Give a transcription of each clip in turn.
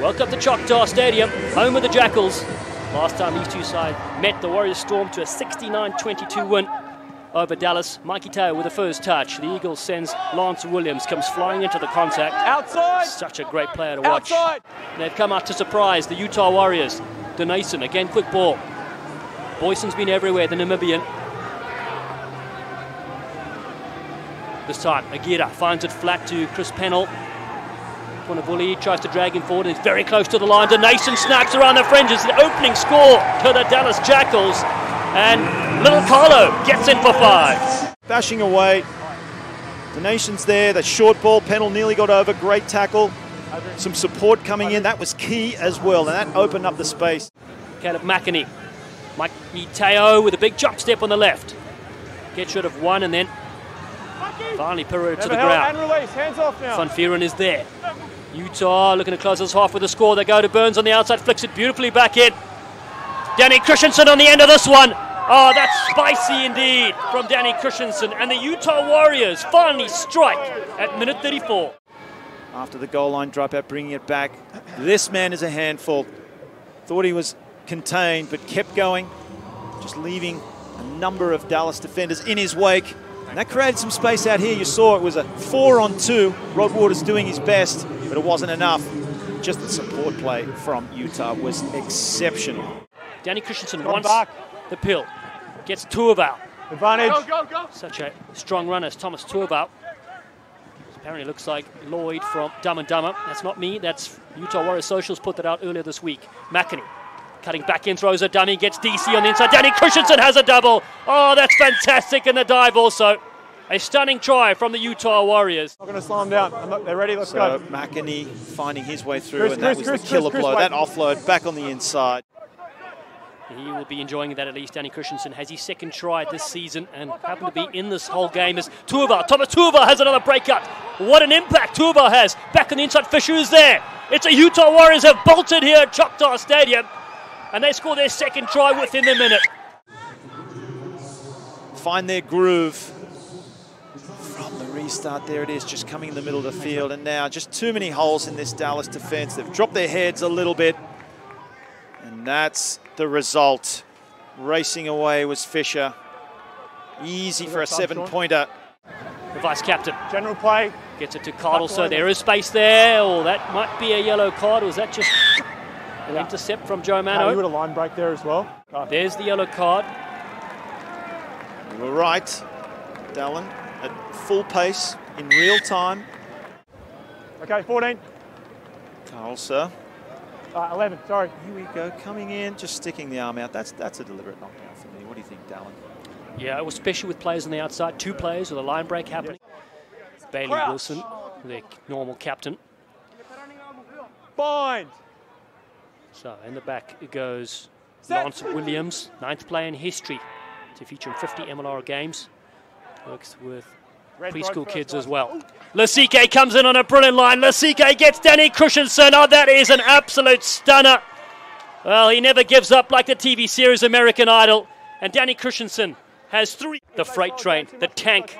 Welcome to Choctaw Stadium, home of the Jackals. Last time these two sides met, the Warriors stormed to a 69-22 win over Dallas. Mikey Taylor with the first touch. The Eagles sends Lance Williams, comes flying into the contact. Outside! Such a great player to watch. Outside! They've come out to surprise the Utah Warriors. Denason, again quick ball. Boyson's been everywhere, the Namibian. This time, Agira finds it flat to Chris Pennell. Punavuli tries to drag him forward and he's very close to the line. Denason snaps around the fringes. The opening score to the Dallas Jackals. And little Carlo gets in for 5. Bashing away. Denason's there. The short ball. Pennell nearly got over. Great tackle. Some support coming in. That was key as well. And that opened up the space. Caleb McInerney. Mikey Teo with a big jump step on the left. Gets rid of one and then finally pirouetted to the ground. And release. Hands off now. Van Vieren is there. Utah looking to close this half with a score. They go to Burns on the outside, flicks it beautifully back in. Danny Christensen on the end of this one. Oh, that's spicy indeed from Danny Christensen. And the Utah Warriors finally strike at minute 34. After the goal line dropout, bringing it back. This man is a handful. Thought he was contained, but kept going. Just leaving a number of Dallas defenders in his wake. And that created some space out here. You saw it was a 4-on-2. Rod Waters doing his best, but it wasn't enough. Just the support play from Utah was exceptional. Danny Christensen wants the pill. Gets Tuivau. Advantage. Go. Such a strong runner as Thomas Tuivau. Apparently looks like Lloyd from Dumb and Dumber. That's not me. That's Utah Warriors Socials put that out earlier this week. McInerney cutting back in, throws a dummy, gets DC on the inside. Danny Christensen has a double. Oh, that's fantastic. And the dive also. A stunning try from the Utah Warriors. Not going to slow them down. They're ready. Let's go. go. McInerney finding his way through, and that was the killer blow. That offload back on the inside. He will be enjoying that at least. Danny Christensen has his second try this season and happened to be in this whole game as Tuivau. Thomas Tuivau has another breakout. What an impact Tuivau has. Back on the inside, Fisher is there. It's a Utah Warriors have bolted here at Choctaw Stadium and they score their second try within a minute. Find their groove. From the restart, there it is, just coming in the middle of the field. And now just too many holes in this Dallas defense. They've dropped their heads a little bit. And that's the result. Racing away was Fisher. Easy for a 7-pointer. The vice captain. General play. Gets it to Cardle, so there is space there. Oh, that might be a yellow card. Or was that just an intercept from Joe Mano? You would a line break there as well. There's the yellow card. You were right, Dallin. At full pace, in real time. Okay, 14. Carl, sir. 11, sorry. Here we go, coming in, just sticking the arm out. That's a deliberate knockdown for me. What do you think, Dallin? Yeah, it was especially with players on the outside. 2 players with a line break happening. Yep. Bailey Wilson, the normal captain. Bind. So in the back it goes Lance Williams, 9th player in history to feature in 50 MLR games. Works with preschool kids as well. Lasike comes in on a brilliant line. Lasike gets Danny Christensen. Oh, that is an absolute stunner. Well, he never gives up like the TV series American Idol. And Danny Christensen has 3. The freight train, the tank.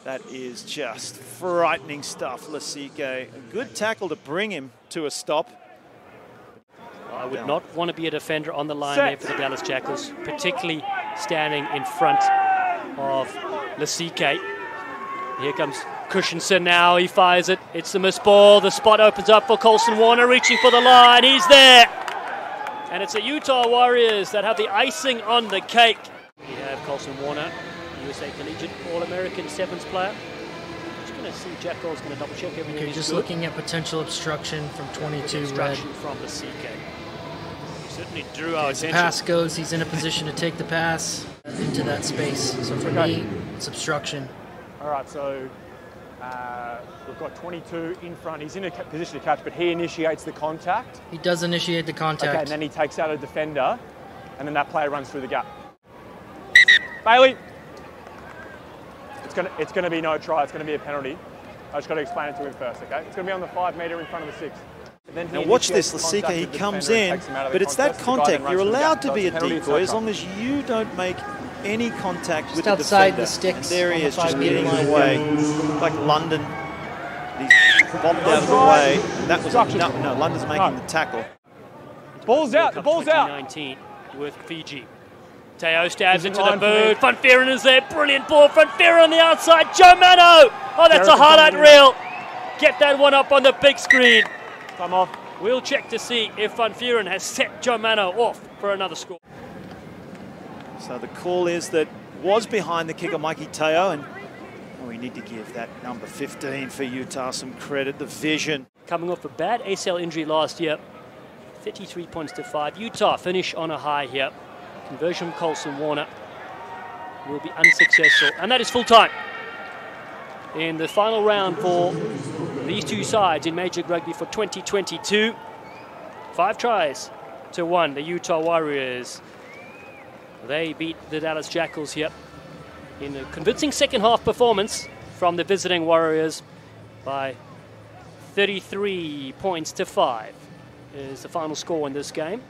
That is just frightening stuff, Lasike. A good tackle to bring him to a stop. I would not want to be a defender on the line there for the Dallas Jackals, particularly standing in front of Lasike. Here comes Christensen now, he fires it, it's the missed ball, the spot opens up for Colson Warner reaching for the line, he's there! And it's the Utah Warriors that have the icing on the cake. We have Colson Warner, USA Collegiate All-American 7s player. Just going to see Jackals going to double check everything. Okay, just looking at potential obstruction from 22 obstruction red. From Lasike. Certainly drew our attention. Pass goes, he's in a position to take the pass into that space. So for me, it's obstruction. All right, so we've got 22 in front. He's in a position to catch, but he initiates the contact. He does initiate the contact. Okay, and then he takes out a defender, and then that player runs through the gap. Bailey. It's gonna be no try. It's gonna be a penalty. I just got to explain it to him first, okay? It's gonna be on the 5 metre in front of the 6. Now watch this, Lasike, he comes in, but it's that contact. You're allowed to be a decoy as long as you don't make any contact with the defender. Outside the sticks. And there he is, just getting away, like London. He's bobbed out of the way. And that was no, London's making the tackle. Ball's out, the ball's out. 2019 with Fiji. Teo stabs into the boot. Van Veeren is there. Brilliant ball. Van Veeren on the outside. Joe Mano. Oh, that's a highlight reel. Get that one up on the big screen. Time off. We'll check to see if Van Veeren has set Joe Mano off for another score. So the call is that was behind the kicker, Mikey Teo, and we need to give that number 15 for Utah some credit, the vision. Coming off a bad ACL injury last year, 33 points to 5. Utah finish on a high here. Conversion from Colson Warner will be unsuccessful, and that is full time. In the final round for these two sides in Major League Rugby for 2022, 5 tries to 1, the Utah Warriors. They beat the Dallas Jackals here in a convincing second half performance from the visiting Warriors by 33 points to 5 is the final score in this game.